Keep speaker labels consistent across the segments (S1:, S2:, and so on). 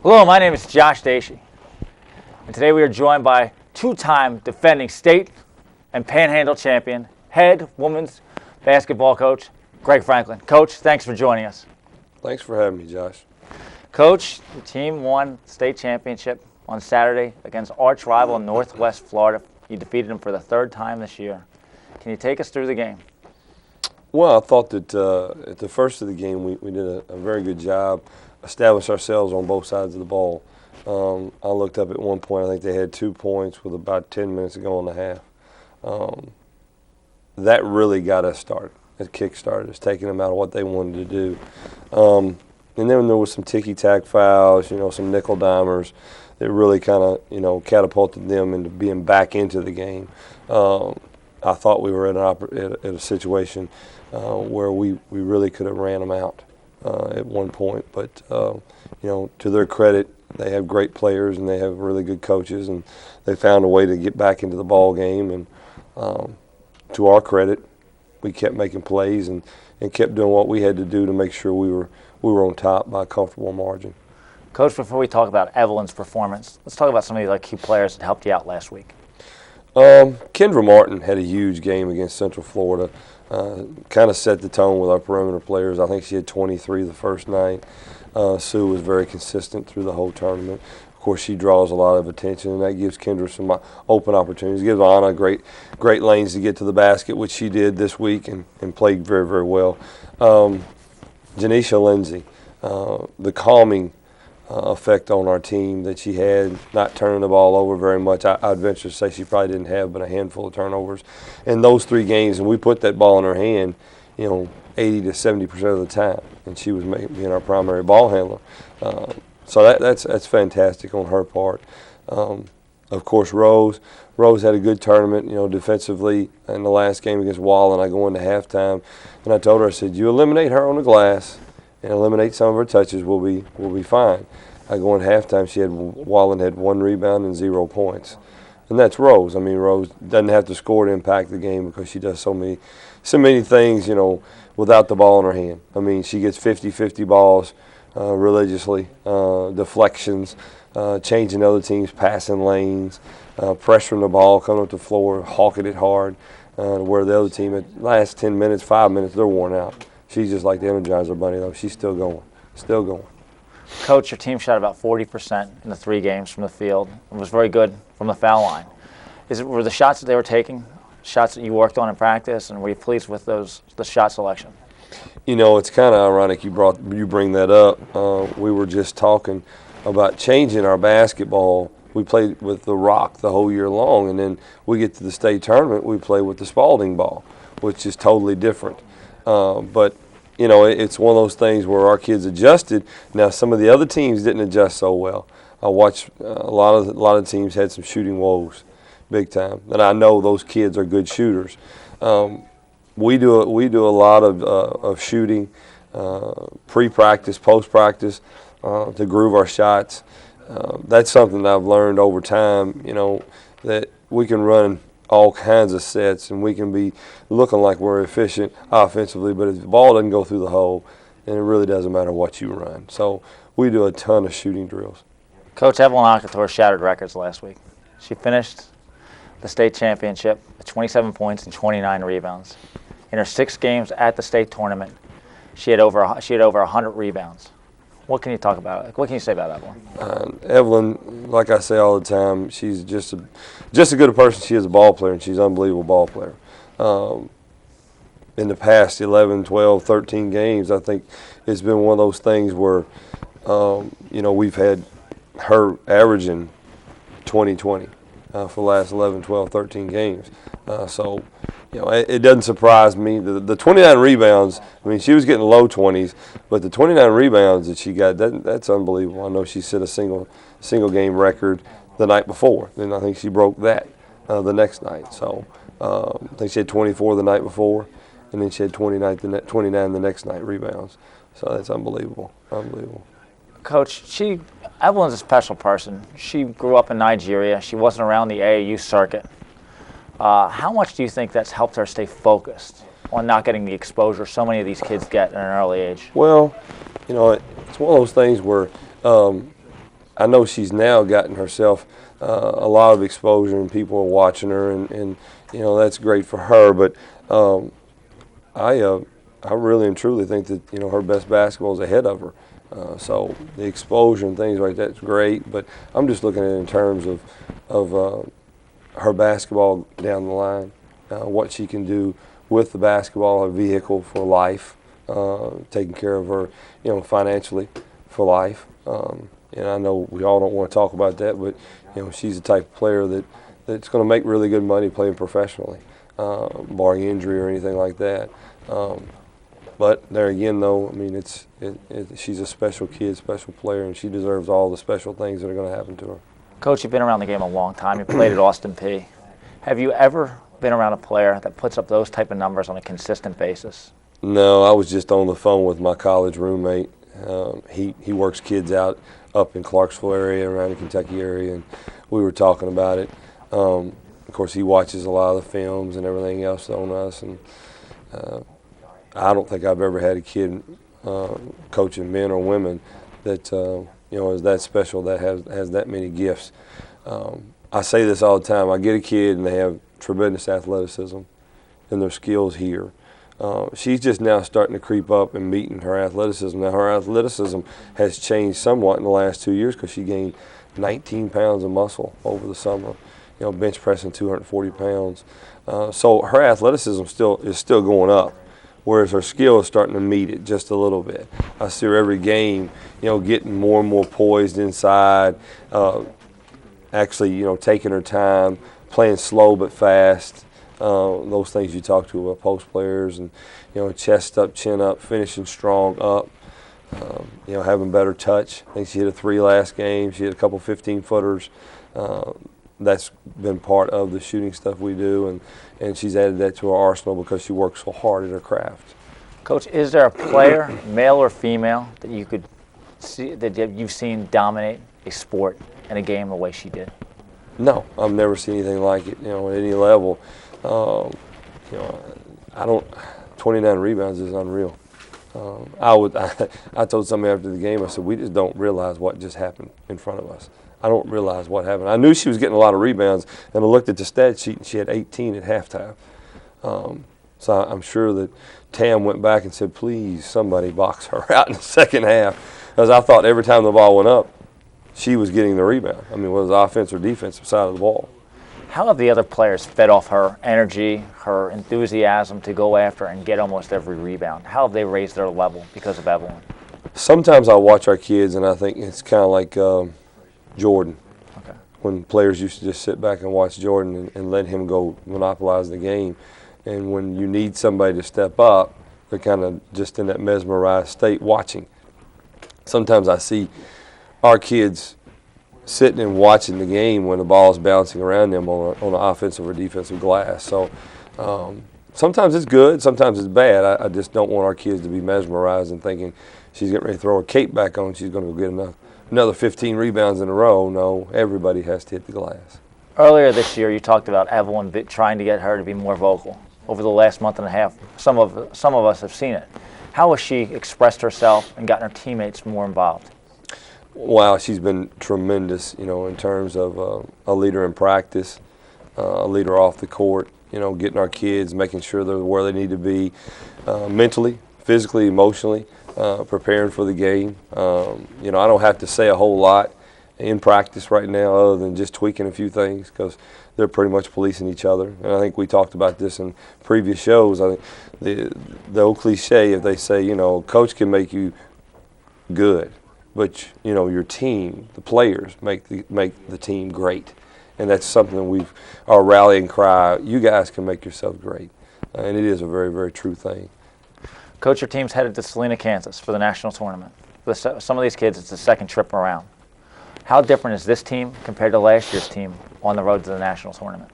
S1: Hello, my name is Josh Daeche, and today we are joined by two-time defending state and panhandle champion, head women's basketball coach, Greg Franklin. Coach, thanks for joining us.
S2: Thanks for having me, Josh.
S1: Coach, the team won state championship on Saturday against arch rival Northwest Florida. You defeated them for the third time this year. Can you take us through the game?
S2: Well, I thought that at the first of the game we did a very good job, established ourselves on both sides of the ball. I looked up at one point, I think they had 2 points with about 10 minutes to go in the half. That really got us started. It kick-started us, taking them out of what they wanted to do. And then there was some ticky-tack fouls, some nickel-dimers that really kind of, catapulted them into being back into the game. I thought we were at a situation where we really could have ran them out at one point. But, to their credit, they have great players and they have really good coaches, and they found a way to get back into the ball game. And to our credit, we kept making plays and kept doing what we had to do to make sure we were on top by a comfortable margin.
S1: Coach, before we talk about Evelyn's performance, let's talk about some of the key players that helped you out last week.
S2: Kendra Martin had a huge game against Central Florida. Kind of set the tone with our perimeter players. I think she had 23 the first night. Sue was very consistent through the whole tournament. Of course, she draws a lot of attention, and that gives Kendra some open opportunities. It gives Anna great lanes to get to the basket, which she did this week and played very, very well. Janisha Lindsay, the calming effect on our team that she had, not turning the ball over very much. I'd venture to say she probably didn't have but a handful of turnovers in those 3 games, and we put that ball in her hand, 80 to 70% of the time, and she was being our primary ball handler. So that's fantastic on her part. Of course, Rose had a good tournament, defensively in the last game against Wallen. I go into halftime, and I told her, I said, you eliminate her on the glass and eliminate some of her touches, we'll be fine. I go in halftime, Wallen had 1 rebound and 0 points. And that's Rose. I mean, Rose doesn't have to score to impact the game because she does so many things, without the ball in her hand. I mean, she gets 50-50 balls religiously, deflections, changing other teams' passing lanes, pressuring the ball, coming up the floor, hawking it hard, where the other team at last 10 minutes, 5 minutes, they're worn out. She's just like the Energizer Bunny, though. She's still going.
S1: Coach, your team shot about 40% in the 3 games from the field. It was very good from the foul line. Were the shots that they were taking shots that you worked on in practice, and were you pleased with the shot selection?
S2: It's kind of ironic you bring that up. We were just talking about changing our basketball. We played with the rock the whole year long, and then we get to the state tournament, we play with the Spalding ball, which is totally different. But it's one of those things where our kids adjusted. Now, some of the other teams didn't adjust so well. I watched a lot of teams had some shooting woes, big time. And I know those kids are good shooters. We do a lot of shooting, pre-practice, post-practice, to groove our shots. That's something that I've learned over time. That we can run all kinds of sets, and we can be looking like we're efficient offensively, but if the ball doesn't go through the hole, then it really doesn't matter what you run. So we do a ton of shooting drills.
S1: Coach, Evelyn Occator shattered records last week. She finished the state championship with 27 points and 29 rebounds. In her 6 games at the state tournament, she had over 100 rebounds. What can you talk about? What can you say about Evelyn?
S2: Evelyn, like I say all the time, she's just a good a person she is a ball player, and she's an unbelievable ball player. In the past 11, 12, 13 games, I think it's been one of those things where, we've had her averaging 20-20 for the last 11, 12, 13 games. So it doesn't surprise me. The 29 rebounds, I mean, she was getting low 20s, but the 29 rebounds that she got, that's unbelievable. I know she set a single game record the night before. Then I think she broke that the next night. So I think she had 24 the night before, and then she had 29 the next night rebounds. So that's unbelievable.
S1: Coach, Evelyn's a special person. She grew up in Nigeria. She wasn't around the AAU circuit. How much do you think that's helped her stay focused on not getting the exposure so many of these kids get at an early age?
S2: Well, it's one of those things where I know she's now gotten herself a lot of exposure and people are watching her, and you know, that's great for her. But I really and truly think that, you know, her best basketball is ahead of her. So the exposure and things like that's great. But I'm just looking at it in terms of her basketball down the line, what she can do with the basketball, a vehicle for life, taking care of her, you know, financially for life. And I know we all don't want to talk about that, but you know, she's the type of player that's going to make really good money playing professionally, barring injury or anything like that. But there again, though, I mean, she's a special kid, special player, and she deserves all the special things that are going to happen to her.
S1: Coach, you've been around the game a long time. You played at Austin P. Have you ever been around a player that puts up those type of numbers on a consistent basis?
S2: No, I was just on the phone with my college roommate. He works kids out up in Clarksville area, around the Kentucky area, and we were talking about it. Of course, he watches a lot of the films and everything else on us, and I don't think I've ever had a kid coaching men or women that you know, is that special, that has that many gifts. I say this all the time. I get a kid and they have tremendous athleticism and their skills here. She's just now starting to creep up and meeting her athleticism. Now, her athleticism has changed somewhat in the last 2 years because she gained 19 pounds of muscle over the summer, you know, bench pressing 240 pounds. So her athleticism is still going up, whereas her skill is starting to meet it just a little bit. I see her every game, you know, getting more and more poised inside, actually, you know, taking her time, playing slow but fast. Those things you talk to about post players, and you know, chest up, chin up, finishing strong up, you know, having better touch. I think she hit a 3 last game. She hit a couple 15-footers. That's been part of the shooting stuff we do, and she's added that to her arsenal because she works so hard at her craft.
S1: Coach, is there a player, male or female, that you could see that you've seen dominate a sport and a game the way she did?
S2: No, I've never seen anything like it, you know, at any level. You know, 29 rebounds is unreal. I told somebody after the game, I said, we just don't realize what just happened in front of us. I don't realize what happened. I knew she was getting a lot of rebounds, and I looked at the stat sheet, and she had 18 at halftime. So I'm sure that Tam went back and said, please, somebody box her out in the second half, because I thought every time the ball went up, she was getting the rebound. I mean, whether it was offense or defensive side of the ball.
S1: How have the other players fed off her energy, her enthusiasm to go after and get almost every rebound? How have they raised their level because of Evelyn?
S2: Sometimes I watch our kids, and I think it's kind of like Jordan.
S1: Okay.
S2: When players used to just sit back and watch Jordan and let him go monopolize the game. And when you need somebody to step up, they're kind of just in that mesmerized state watching. Sometimes I see our kids sitting and watching the game when the ball's bouncing around them on an offensive or defensive glass. So sometimes it's good, sometimes it's bad. I just don't want our kids to be mesmerized and thinking she's getting ready to throw her cape back on, she's going to go get another 15 rebounds in a row. No, everybody has to hit the glass.
S1: Earlier this year, you talked about Evelyn trying to get her to be more vocal. Over the last month and a half, some of us have seen it. How has she expressed herself and gotten her teammates more involved?
S2: Wow, she's been tremendous, you know, in terms of a leader in practice, a leader off the court, you know, getting our kids, making sure they're where they need to be mentally, physically, emotionally, preparing for the game. You know, I don't have to say a whole lot in practice right now other than just tweaking a few things because they're pretty much policing each other. And I think we talked about this in previous shows. I think the old cliche, if they say, you know, coach can make you good, but you know, your team, the players make the team great, and that's something our rallying cry. You guys can make yourself great, and it is a very, very true thing.
S1: Coach, your team's headed to Salina, Kansas for the national tournament. For some of these kids, it's the second trip around. How different is this team compared to last year's team on the road to the national tournament?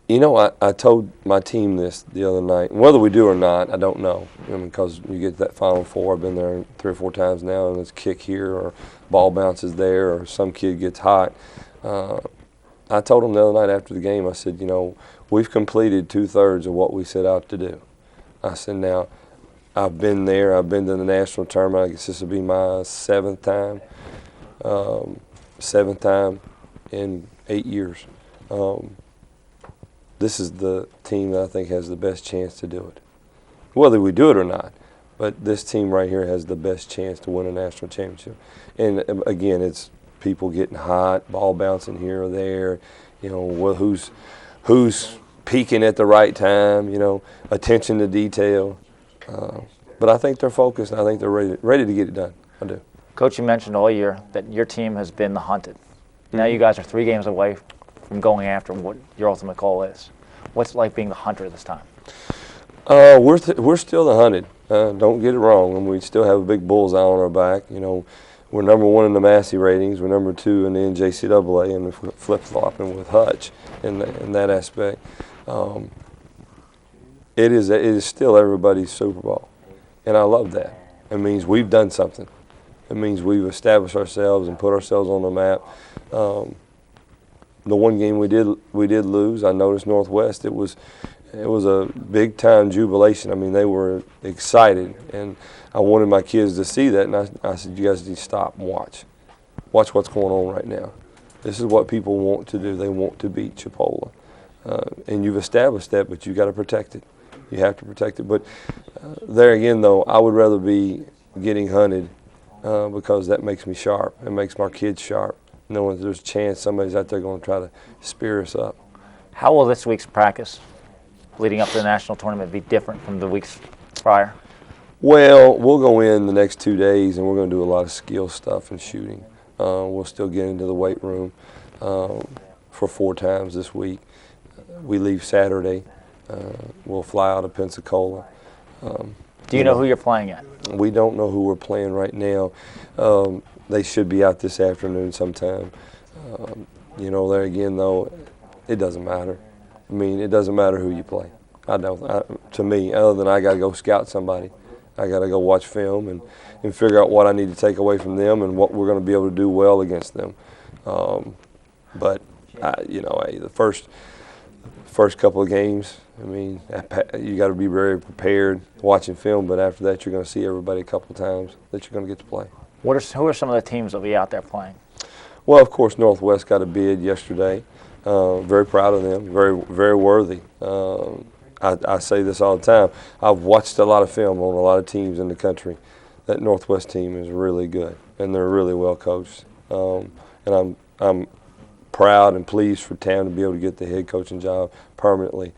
S2: You know, I told my team this the other night. Whether we do or not, I don't know. I mean, because you get that Final Four. I've been there 3 or 4 times now, and it's kick here or ball bounces there or some kid gets hot. I told them the other night after the game, I said, you know, we've completed 2/3 of what we set out to do. I said, now, I've been there. I've been to the national tournament. I guess this will be my 7th time. 7th time in 8 years. This is the team that I think has the best chance to do it. Whether we do it or not, but this team right here has the best chance to win a national championship. And again, it's people getting hot, ball bouncing here or there, who's peaking at the right time, attention to detail. But I think they're focused, and I think they're ready to get it done. I do.
S1: Coach, you mentioned all year that your team has been the hunted. Now you guys are 3 games away from going after what your ultimate goal is. What's it like being the hunter this time?
S2: We're still the hunted. Don't get it wrong. And we still have a big bullseye on our back. We're number 1 in the Massey ratings. We're number 2 in the NJCAA, and we're flip-flopping with Hutch in that aspect. It is still everybody's Super Bowl, and I love that. It means we've done something. It means we've established ourselves and put ourselves on the map. The one game we did lose, I noticed Northwest. It was a big time jubilation. I mean, they were excited, and I wanted my kids to see that. And I said, you guys need to stop and watch what's going on right now. This is what people want to do. They want to beat Chipola, and you've established that, but you got to protect it. You have to protect it. But there again, though, I would rather be getting hunted because that makes me sharp. It makes my kids sharp, knowing that there's a chance somebody's out there going to try to spear us up.
S1: How will this week's practice leading up to the national tournament be different from the weeks prior?
S2: Well, we'll go in the next 2 days, and we're going to do a lot of skill stuff and shooting. We'll still get into the weight room for 4 times this week. We leave Saturday. We'll fly out of Pensacola.
S1: Do you know who you're playing at?
S2: We don't know who we're playing right now. They should be out this afternoon sometime. There again, though, it doesn't matter. I mean, it doesn't matter who you play. To me, other than I got to go scout somebody. I got to go watch film and figure out what I need to take away from them and what we're going to be able to do well against them. But the first couple of games, I mean, you got to be very prepared watching film. But after that, you're going to see everybody a couple of times that you're going to get to play.
S1: Who are some of the teams that will be out there playing?
S2: Well, of course, Northwest got a bid yesterday. Very proud of them. Very, very worthy. I say this all the time. I've watched a lot of film on a lot of teams in the country. That Northwest team is really good, and they're really well coached. And I'm proud and pleased for Tam to be able to get the head coaching job permanently.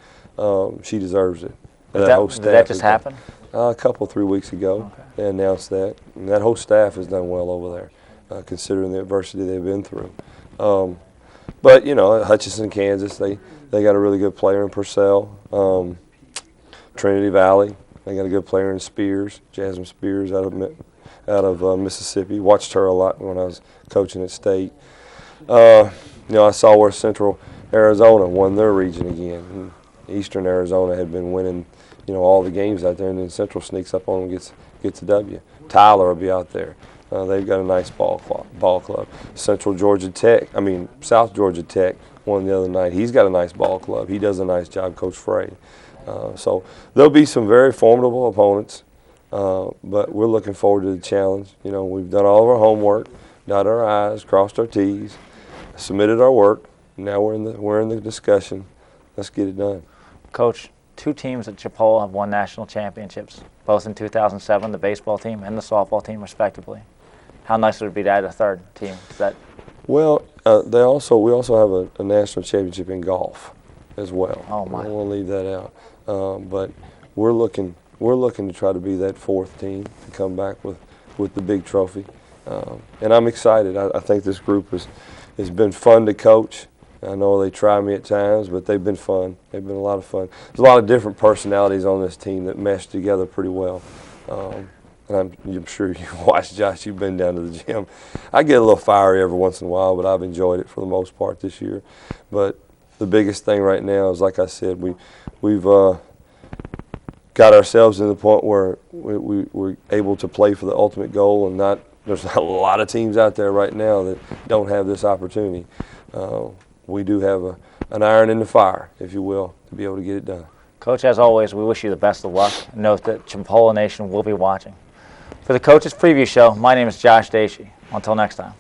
S2: She deserves it.
S1: Did that just happen?
S2: A couple, 3 weeks ago, okay. They announced that. And that whole staff has done well over there, considering the adversity they've been through. But, Hutchinson, Kansas, they got a really good player in Purcell. Trinity Valley, they got a good player in Spears, Jasmine Spears out of Mississippi. Watched her a lot when I was coaching at State. I saw where Central Arizona won their region again. And Eastern Arizona had been winning, all the games out there, and then Central sneaks up on them and gets a W. Tyler will be out there. They've got a nice ball club. South Georgia Tech won the other night. He's got a nice ball club. He does a nice job, Coach Frey. So there'll be some very formidable opponents, but we're looking forward to the challenge. We've done all of our homework, dotted our I's, crossed our T's, submitted our work. Now we're in the discussion. Let's get it done.
S1: Coach, 2 teams at Chipola have won national championships, both in 2007, the baseball team and the softball team, respectively. How nice would it be to add a 3rd team?
S2: Well, we also have a national championship in golf as well.
S1: Oh my!
S2: I don't want to leave that out. But we're looking to try to be that 4th team to come back with the big trophy. And I'm excited. I think this group has been fun to coach. I know they try me at times, but they've been fun. They've been a lot of fun. There's a lot of different personalities on this team that mesh together pretty well. And I'm sure you've watched, Josh, you've been down to the gym. I get a little fiery every once in a while, but I've enjoyed it for the most part this year. But the biggest thing right now is, like I said, we've got ourselves to the point where we're able to play for the ultimate goal, and there's a lot of teams out there right now that don't have this opportunity. We do have an iron in the fire, if you will, to be able to get it done.
S1: Coach, as always, we wish you the best of luck. Note that Chipola Nation will be watching. For the Coach's Preview Show, my name is Josh Daeche. Until next time.